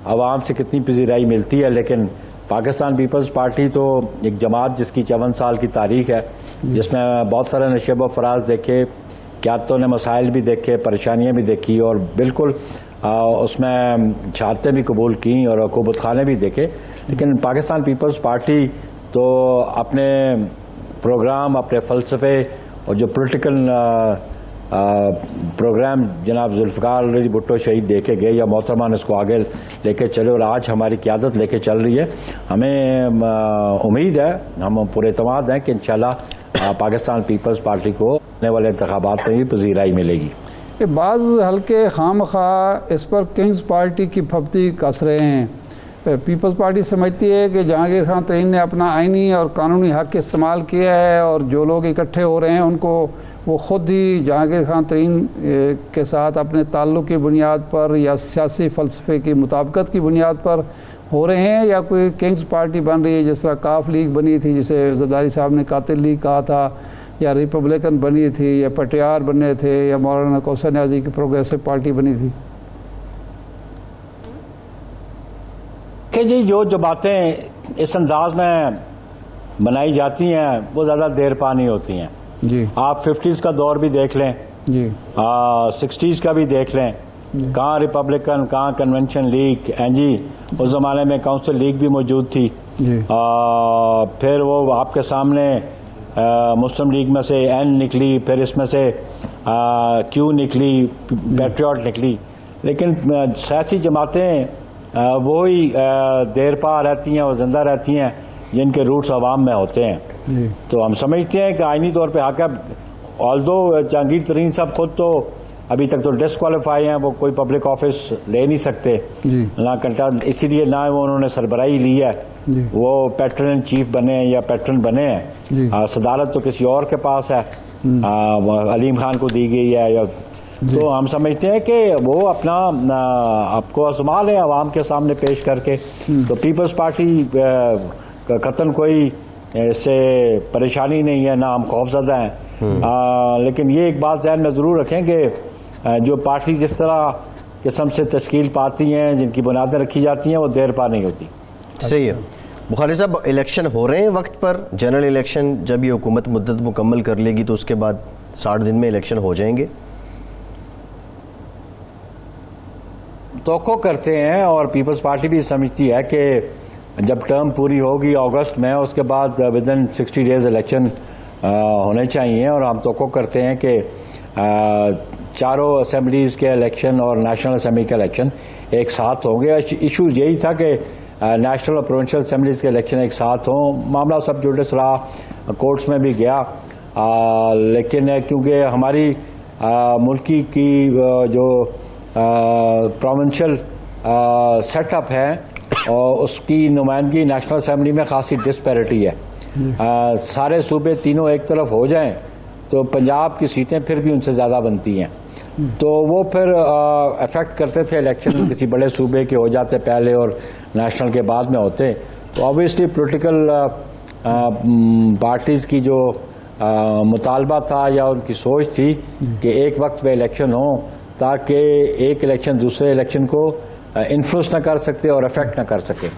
عوام سے کتنی پذیرائی ملتی ہے. لیکن پاکستان پیپلز پارٹی تو ایک جماعت جس کی 54 سال کی تاریخ ہے، جس میں بہت سارے نشیب و فراز دیکھے، قیادتوں نے مسائل بھی دیکھے، پریشانیاں بھی دیکھی، اور بالکل اس میں شہادتیں بھی قبول کیں اور عقوبت خانے بھی دیکھے. لیکن پاکستان پیپلز پارٹی تو اپنے پروگرام، اپنے فلسفے اور جو پولیٹیکل پروگرام جناب ذوالفقار علی بھٹو شہید دے کے گئے، یا محترمہ نے اس کو آگے لے کے چلے، اور آج ہماری قیادت لے کے چل رہی ہے. ہمیں امید ہے، ہم پورے اعتماد ہیں کہ انشاءاللہ پاکستان پیپلز پارٹی کو آنے والے انتخابات میں بھی پذیرائی ملے گی. بعض حلقے خام خواہ اس پر کنگز پارٹی کی پھپتی کس رہے ہیں. پیپلز پارٹی سمجھتی ہے کہ جہانگیر خان ترین نے اپنا آئینی اور قانونی حق استعمال کیا ہے، اور جو لوگ اکٹھے ہو رہے ہیں ان کو وہ خود ہی جہانگیر خان ترین کے ساتھ اپنے تعلق کی بنیاد پر یا سیاسی فلسفے کی مطابقت کی بنیاد پر ہو رہے ہیں، یا کوئی کنگز پارٹی بن رہی ہے جس طرح کاف لیگ بنی تھی جسے زرداری صاحب نے قاتل لیگ کہا تھا، یا ریپبلکن بنی تھی، یا پٹیار بنے تھے، یا مولانا کوثر نیازی کی پروگریسو پارٹی بنی تھی. کہ جی جو باتیں اس انداز میں بنائی جاتی ہیں وہ زیادہ دیر پا نہیں ہوتی ہیں. جی، آپ 50s کا دور بھی دیکھ لیں، جی 60s کا بھی دیکھ لیں، کہاں ریپبلکن، کہاں کنونشن لیگ، جی اس زمانے میں کونسل لیگ بھی موجود تھی. جی پھر وہ آپ کے سامنے مسلم لیگ میں سے این نکلی، پھر اس میں سے کیو نکلی، پیٹریوٹ نکلی. لیکن سیاسی جماعتیں وہی دیر پا رہتی ہیں اور زندہ رہتی ہیں جن کے روٹس عوام میں ہوتے ہیں. جی تو ہم سمجھتے ہیں کہ آئینی طور پہ حق ہے. آلدو جہانگیر ترین صاحب خود تو ابھی تک تو ڈسکوالیفائی ہیں, وہ کوئی پبلک آفس لے نہیں سکتے جی نہ کنٹینٹ, اسی لیے نہ وہ انہوں نے سربراہی لی ہے, جی وہ پیٹرن ان چیف بنے ہیں یا پیٹرن بنے ہیں. جی صدارت تو کسی اور کے پاس ہے, علیم خان کو دی گئی ہے. تو ہم سمجھتے ہیں کہ وہ اپنا آپ کو آزما لیں عوام کے سامنے پیش کر کے. تو پیپلز پارٹی کا قطن کوئی اس سے پریشانی نہیں ہے, نہ ہم خوف زدہ ہیں. لیکن یہ ایک بات ذہن میں ضرور رکھیں کہ جو پارٹی جس طرح قسم سے تشکیل پاتی ہیں, جن کی بنیادیں رکھی جاتی ہیں, وہ دیر پا نہیں ہوتی. صحیح ہے. بخاری صاحب, الیکشن ہو رہے ہیں وقت پر, جنرل الیکشن جب یہ حکومت مدت مکمل کر لے گی تو اس کے بعد 60 دن میں الیکشن ہو جائیں گے؟ توقع کرتے ہیں, اور پیپلز پارٹی بھی سمجھتی ہے کہ جب ٹرم پوری ہوگی اگست میں, اس کے بعد ودن 60 ڈیز الیکشن ہونے چاہیے. اور ہم توقع کرتے ہیں کہ چاروں اسمبلیز کے الیکشن اور نیشنل اسمبلی کے الیکشن ایک ساتھ ہوں گے. ایشو یہی تھا کہ نیشنل اور پروونشل اسمبلیز کے الیکشن ایک ساتھ ہوں. معاملہ سب جوڈس رہا, کورٹس میں بھی گیا, لیکن کیونکہ ہماری ملکی کی جو پروونشل سیٹ اپ ہے اور اس کی نمائندگی نیشنل اسمبلی میں خاصی ڈسپیرٹی ہے. سارے صوبے تینوں ایک طرف ہو جائیں تو پنجاب کی سیٹیں پھر بھی ان سے زیادہ بنتی ہیں. تو وہ پھر افیکٹ کرتے تھے الیکشن, کسی بڑے صوبے کے ہو جاتے پہلے اور نیشنل کے بعد میں ہوتے. تو آبویسلی پولیٹیکل پارٹیز کی جو مطالبہ تھا یا ان کی سوچ تھی کہ ایک وقت میں الیکشن ہوں تاکہ ایک الیکشن دوسرے الیکشن کو انفلوئنس نہ کر سکتے اور افیکٹ نہ کر سکے.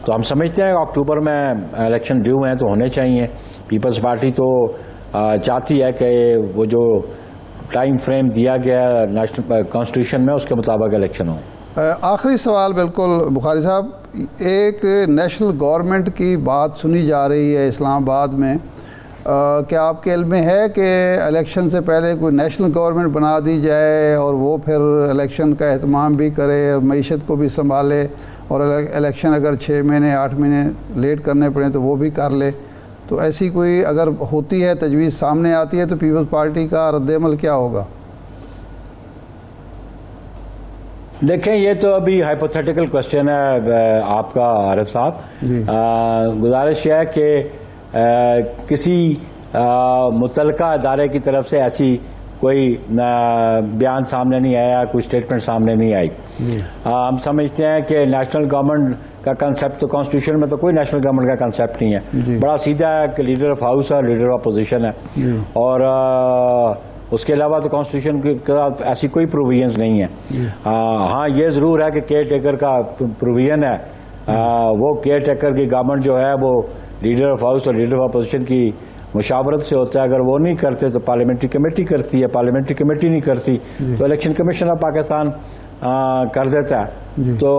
تو ہم سمجھتے ہیں کہ اکتوبر میں الیکشن ڈیو ہیں تو ہونے چاہیے. پیپلز پارٹی تو چاہتی ہے کہ وہ جو ٹائم فریم دیا گیا نیشنل کانسٹیٹیوشن میں اس کے مطابق الیکشن ہوں. آخری سوال بالکل بخاری صاحب, ایک نیشنل گورنمنٹ کی بات سنی جا رہی ہے اسلام آباد میں, کیا آپ کے علم میں ہے کہ الیکشن سے پہلے کوئی نیشنل گورنمنٹ بنا دی جائے اور وہ پھر الیکشن کا اہتمام بھی کرے اور معیشت کو بھی سنبھالے, اور الیکشن اگر 6 مہینے 8 مہینے لیٹ کرنے پڑیں تو وہ بھی کر لے؟ تو ایسی کوئی اگر ہوتی ہے, تجویز سامنے آتی ہے, تو پیپلز پارٹی کا رد عمل کیا ہوگا؟ دیکھیں, یہ تو ابھی ہائپوتھیٹیکل کوشچن ہے آپ کا عارف صاحب. گزارش ہے کہ کسی متعلقہ ادارے کی طرف سے ایسی کوئی بیان سامنے نہیں آیا, کوئی اسٹیٹمنٹ سامنے نہیں آئی. ہم سمجھتے ہیں کہ نیشنل گورنمنٹ کا کنسیپٹ تو کانسٹیٹیوشن میں تو کوئی نیشنل گورنمنٹ کا کنسیپٹ نہیں ہے. بڑا سیدھا ہے کہ لیڈر آف ہاؤس ہے, لیڈر آف اپوزیشن ہے, اور اس کے علاوہ تو کانسٹیٹیوشن کے ایسی کوئی پروویژنز نہیں ہے. ہاں یہ ضرور ہے کہ کیئر ٹیکر کا پروویژن ہے, وہ کیئر ٹیکر کی گورنمنٹ جو ہے وہ لیڈر آف ہاؤس اور لیڈر آف اپوزیشن کی مشاورت سے ہوتا ہے. اگر وہ نہیں کرتے تو پارلیمنٹری کمیٹی کرتی ہے, پارلیمنٹری کمیٹی نہیں کرتی تو الیکشن کمیشن آف پاکستان کر دیتا ہے. تو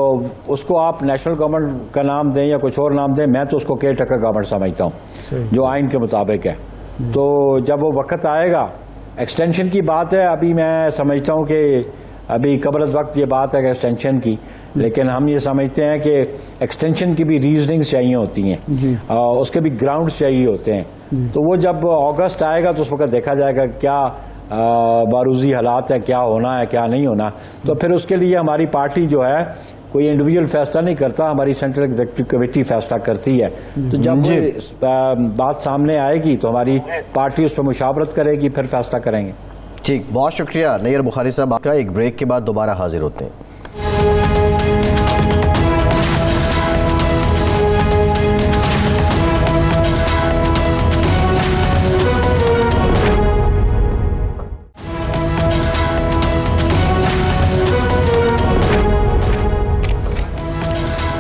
اس کو آپ نیشنل گورنمنٹ کا نام دیں یا کچھ اور نام دیں, میں تو اس کو کیئر ٹیکر گورنمنٹ سمجھتا ہوں جو آئین کے مطابق ہے. تو جب وہ وقت آئے گا, ایکسٹینشن کی بات ہے, ابھی میں سمجھتا ہوں کہ ابھی قبل از وقت یہ بات ہے کہ ایکسٹینشن کی, لیکن ہم یہ سمجھتے ہیں کہ ایکسٹینشن کی بھی ریزننگ چاہیے ہوتی ہیں, اس کے بھی گراؤنڈز چاہیے ہوتے ہیں. تو وہ جب اگست آئے گا تو اس وقت دیکھا جائے گا کیا باروزی حالات ہیں, کیا ہونا ہے کیا نہیں ہونا. تو پھر اس کے لیے ہماری پارٹی جو ہے کوئی انڈیویجول فیصلہ نہیں کرتا, ہماری سینٹرل ایگزیکٹو کمیٹی فیصلہ کرتی ہے. تو جب وہ بات سامنے آئے گی تو ہماری پارٹی اس پہ مشاورت کرے گی, پھر فیصلہ کریں گے. ٹھیک, بہت شکریہ نیر بخاری صاحب آپ کا. ایک بریک کے بعد دوبارہ حاضر ہوتے ہیں.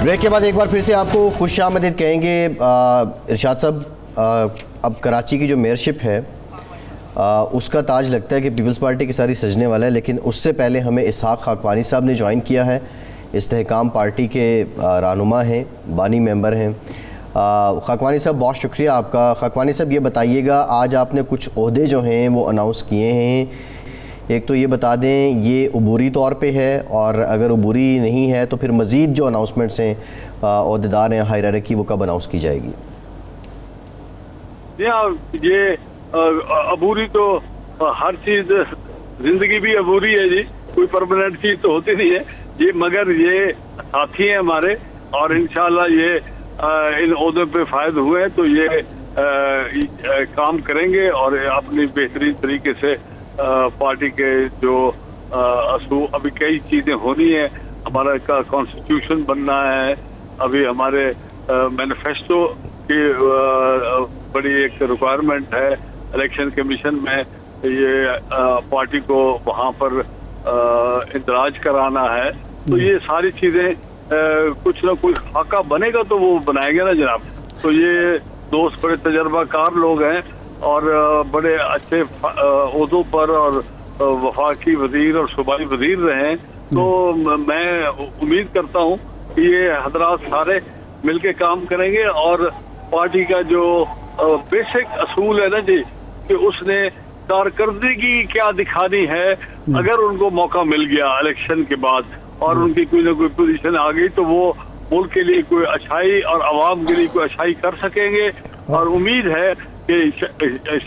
بریک کے بعد ایک بار پھر سے آپ کو خوش آمدید کہیں گے. ارشاد صاحب, اب کراچی کی جو میئرشپ ہے اس کا تاج لگتا ہے کہ پیپلز پارٹی کی ساری سجنے والا ہے, لیکن اس سے پہلے ہمیں اسحاق خاقوانی صاحب نے جوائن کیا ہے. استحکام پارٹی کے رہنما ہیں, بانی ممبر ہیں. خاقوانی صاحب بہت شکریہ آپ کا. خاقوانی صاحب یہ بتائیے گا, آج آپ نے کچھ عہدے جو ہیں وہ اناؤنس کیے ہیں, ایک تو یہ بتا دیں یہ عبوری طور پہ ہے, اور اگر عبوری نہیں ہے تو پھر مزید جو اناؤنسمنٹس ہیں عہدیدار ہیں ہائرارکی وہ کب اناؤنس کی جائے گی؟ یہ عبوری تو ہر چیز زندگی بھی عبوری ہے جی, کوئی پرماننٹ چیز تو ہوتی نہیں ہے جی, مگر یہ ساتھی ہیں ہمارے اور انشاءاللہ یہ ان عہدوں پہ فائد ہوئے ہیں تو یہ کام کریں گے اور اپنی بہترین طریقے سے پارٹی کے جو ابھی کئی چیزیں ہونی ہیں, ہمارا کانسٹیٹیوشن بننا ہے, ابھی ہمارے مینیفیسٹو کی بڑی ایک ریکوائرمنٹ ہے, الیکشن کمیشن میں یہ پارٹی کو وہاں پر اندراج کرانا ہے, تو یہ ساری چیزیں کچھ نہ کوئی خاکہ بنے گا تو وہ بنائیں گے نا جناب. تو یہ دوست بڑے تجربہ کار لوگ ہیں اور بڑے اچھے عہدوں پر اور وفاقی وزیر اور صوبائی وزیر رہے ہیں, تو میں امید کرتا ہوں کہ یہ حضرات سارے مل کے کام کریں گے اور پارٹی کا جو بیسک اصول ہے نا جی کہ اس نے کارکردگی کیا دکھانی ہے, اگر ان کو موقع مل گیا الیکشن کے بعد اور ان کی کوئی نہ کوئی پوزیشن آ گئی تو وہ ملک کے لیے کوئی اچھائی اور عوام کے لیے کوئی اچھائی کر سکیں گے, اور امید ہے کہ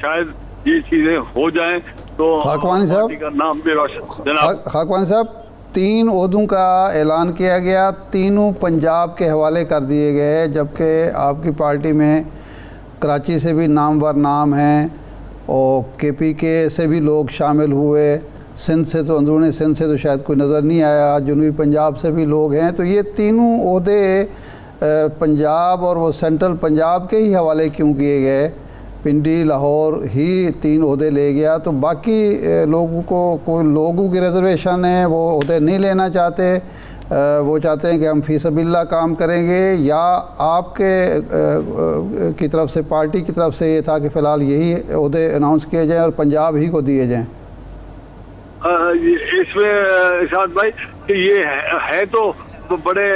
شاید یہ چیزیں ہو جائیں تو خاکوانی صاحب کا نام بھی روشن. جناب خاکوانی صاحب 3 عہدوں کا اعلان کیا گیا, تینوں پنجاب کے حوالے کر دیے گئے, جبکہ آپ کی پارٹی میں کراچی سے بھی نامور نام ہیں اور KP کے سے بھی لوگ شامل ہوئے, سندھ سے تو اندرونی سندھ سے تو شاید کوئی نظر نہیں آیا, جنوبی پنجاب سے بھی لوگ ہیں, تو یہ تینوں عہدے پنجاب اور وہ سینٹرل پنجاب کے ہی حوالے کیوں کیے گئے؟ پنڈی لاہور ہی 3 عہدے لے گیا, تو باقی لوگوں کو کوئی لوگوں کی ریزرویشن ہے, وہ عہدے نہیں لینا چاہتے, وہ چاہتے ہیں کہ ہم فی سبیل اللہ کام کریں گے, یا آپ کے کی طرف سے پارٹی کی طرف سے یہ تھا کہ فی الحال یہی عہدے اناؤنس کیے جائیں اور پنجاب ہی کو دیے جائیں؟ اس میں ارشاد بھائی کہ یہ ہے تو بڑے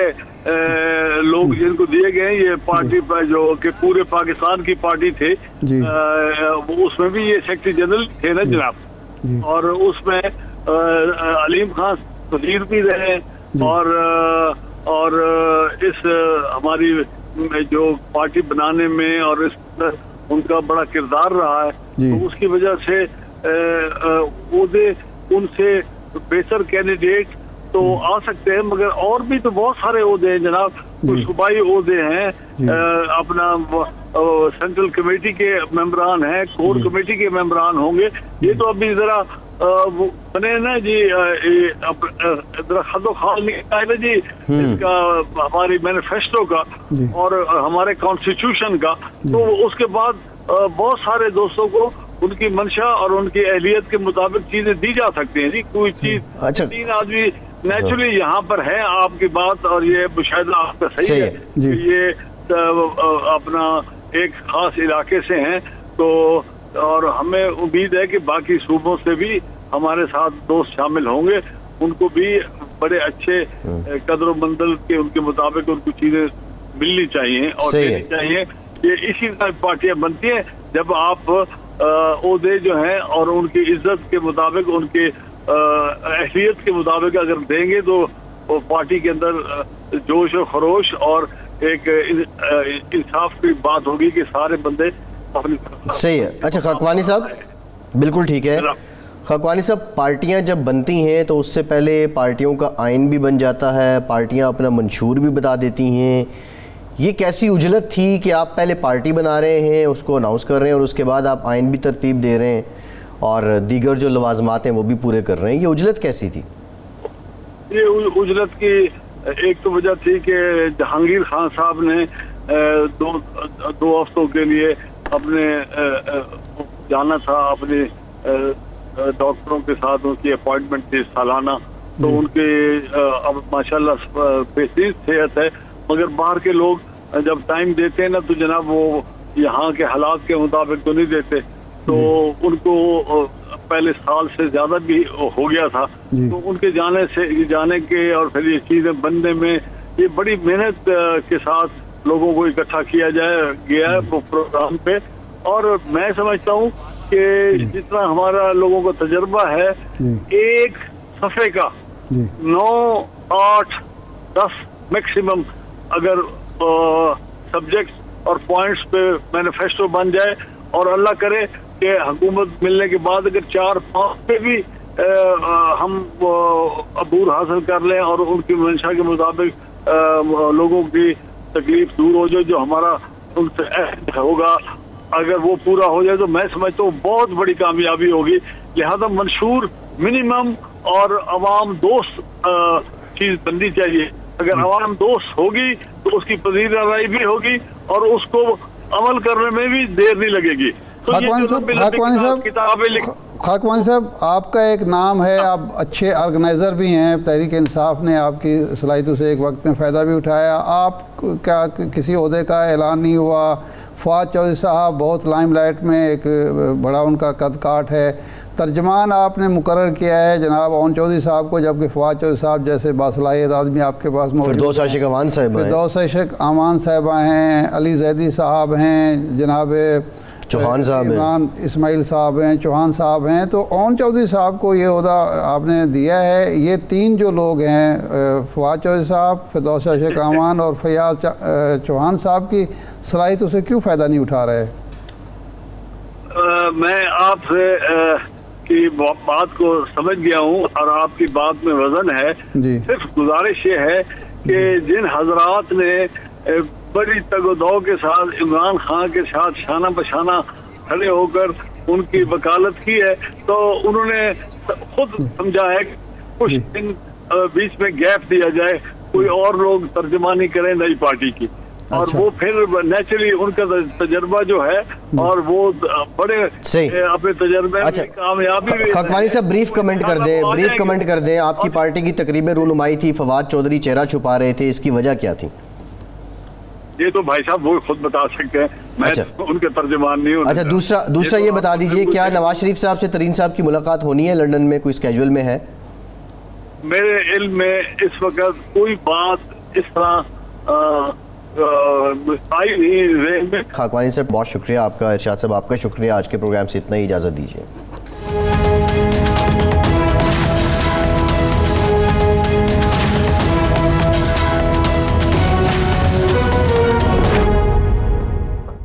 لوگ جن کو دیے گئے ہیں, یہ پارٹی پر جو کہ پورے پاکستان کی پارٹی تھے, اس میں بھی یہ سیکرٹری جنرل تھے نا جناب, اور اس میں علیم خان وزیر بھی رہے اور اس ہماری جو پارٹی بنانے میں اور اس ان کا بڑا کردار رہا ہے, تو اس کی وجہ سے عہدے ان سے بہتر کینڈیڈیٹ تو آ سکتے ہیں, مگر اور بھی تو بہت سارے عہدے ہیں جناب, کچھ صوبائی عہدے ہیں, اپنا سینٹرل کمیٹی کے ممبران ہیں, کور کمیٹی کے ممبران ہوں گے, یہ تو ابھی ذرا بنے نا جی, ذرا خد و خال نکلا ہے نا جی اس کا ہماری مینیفیسٹو کا اور ہمارے کانسٹیٹیوشن کا, تو اس کے بعد بہت سارے دوستوں کو ان کی منشا اور ان کی اہلیت کے مطابق چیزیں دی جا سکتی ہیں جی. کوئی چیز 3 آدمی نیچرلی یہاں پر ہے, آپ کی بات اور یہ مشاہدہ آپ کا صحیح ہے کہ یہ اپنا ایک خاص علاقے سے ہیں, تو اور ہمیں امید ہے کہ باقی صوبوں سے بھی ہمارے ساتھ دوست شامل ہوں گے, ان کو بھی بڑے اچھے قدر و منزل کے ان کے مطابق ان کو چیزیں ملنی چاہیے اور دینی چاہیے. یہ اسی طرح پارٹیاں بنتی ہیں جب آپ عہدے جو ہیں اور ان کی عزت کے مطابق, ان کے اہلیت کے مطابق اگر دیں گے تو پارٹی کے اندر جوش و خروش اور ایک انصاف کی بات ہوگی کہ سارے بندے اپنی. صحیح ہے. اچھا خاکوانی صاحب, بالکل ٹھیک ہے. خاکوانی صاحب, پارٹیاں جب بنتی ہیں تو اس سے پہلے پارٹیوں کا آئین بھی بن جاتا ہے, پارٹیاں اپنا منشور بھی بتا دیتی ہیں, یہ کیسی اجلت تھی کہ آپ پہلے پارٹی بنا رہے ہیں, اس کو اناؤنس کر رہے ہیں اور اس کے بعد آپ آئین بھی ترتیب دے رہے ہیں اور دیگر جو لوازمات ہیں وہ بھی پورے کر رہے ہیں, یہ اجلت کیسی تھی؟ یہ اجلت کی ایک تو وجہ تھی کہ جہانگیر خان صاحب نے 2 ہفتوں کے لیے اپنے جانا تھا, اپنے ڈاکٹروں کے ساتھ ان کی اپوائنٹمنٹ تھی سالانہ, تو ان کے اب ماشاءاللہ بہترین صحت ہے, مگر باہر کے لوگ جب ٹائم دیتے ہیں نا تو جناب وہ یہاں کے حالات کے مطابق تو نہیں دیتے, تو ان کو پہلے سال سے زیادہ بھی ہو گیا تھا, تو ان کے جانے کے اور پھر یہ چیزیں بننے میں یہ بڑی محنت کے ساتھ لوگوں کو اکٹھا کیا گیا ہے پروگرام پہ, اور میں سمجھتا ہوں کہ جتنا ہمارا لوگوں کا تجربہ ہے, ایک صفحے کا 9, 8, 10 میکسیمم اگر سبجیکٹس اور پوائنٹس پہ مینیفیسٹو بن جائے اور اللہ کرے کہ حکومت ملنے کے بعد اگر 4-5 پہ بھی ہم عبور حاصل کر لیں اور ان کی منشا کے مطابق لوگوں کی تکلیف دور ہو جائے جو ہمارا ان سے عہد ہوگا، اگر وہ پورا ہو جائے تو میں سمجھتا ہوں بہت بڑی کامیابی ہوگی. لہذا منشور منیمم اور عوام دوست چیز بننی چاہیے. اگر عوام دوست ہوگی تو اس کی پذیر رائے بھی ہوگی اور اس کو عمل کرنے میں بھی دیر نہیں لگے گی. خاکوانی صاحب آپ کا ایک نام ہے، آپ اچھے آرگنائزر بھی ہیں، تحریک انصاف نے آپ کی صلاحیتوں سے ایک وقت میں فائدہ بھی اٹھایا. آپ کا کسی عہدے کا اعلان نہیں ہوا. فواد چودھری صاحب بہت لائم لائٹ میں، ایک بڑا ان کا قد کاٹ ہے. ترجمان آپ نے مقرر کیا ہے جناب اون چودھری صاحب کو، جبکہ فواد چودھری صاحب جیسے باصلاحیت آدمی آپ کے پاس موجود ہیں. فردوس عاشق امان صاحبہ ہیں، فردوس عاشق امان صاحبہ ہیں، علی زیدی صاحب ہیں، جناب چوہان صاحب ہیں، عمران اسماعیل صاحب ہیں، چوہان صاحب ہیں. تو اون چودھری صاحب کو یہ عہدہ آپ نے دیا ہے. یہ 3 جو لوگ ہیں، فواد چودھری صاحب، فردوس عاشق امان اور فیاض چوہان صاحب کی صلاحیتوں سے کیوں فائدہ نہیں اٹھا رہے؟ میں آپ سے کی بات کو سمجھ گیا ہوں اور آپ کی بات میں وزن ہے. صرف گزارش یہ ہے کہ جن حضرات نے بڑی تگ و دو کے ساتھ عمران خان کے ساتھ شانہ بشانہ کھڑے ہو کر ان کی وکالت کی ہے تو انہوں نے خود سمجھا ہے کہ کچھ دن بیچ میں گیپ دیا جائے، کوئی اور لوگ ترجمانی کریں نئی پارٹی کی، اور وہ پھر نیچرلی ان کا تجربہ جو ہے اور وہ بڑے اپنے تجربے میں کامیابی. خاکوانی صاحب بریف کمنٹ کر دیں. آپ کی پارٹی کی تقریب رونمائی تھی، فواد چودھری چہرہ چھپا رہے تھے، اس کی وجہ کیا تھی؟ یہ تو بھائی صاحب وہ خود بتا سکتے ہیں، میں ان کے ترجمان نہیں ہوں. اچھا دوسرا یہ بتا دیجئے، کیا نواز شریف صاحب سے ترین صاحب کی ملاقات ہونی ہے لنڈن میں، کوئی اسکیجول میں ہے؟ میرے علم میں اس وقت کوئی بات اس طرح آئی نہیں. خاکوانی صاحب بہت شکریہ آپ کا، ارشاد صاحب آپ کا شکریہ. آج کے پروگرام سے اتنا ہی، اجازت دیجیے.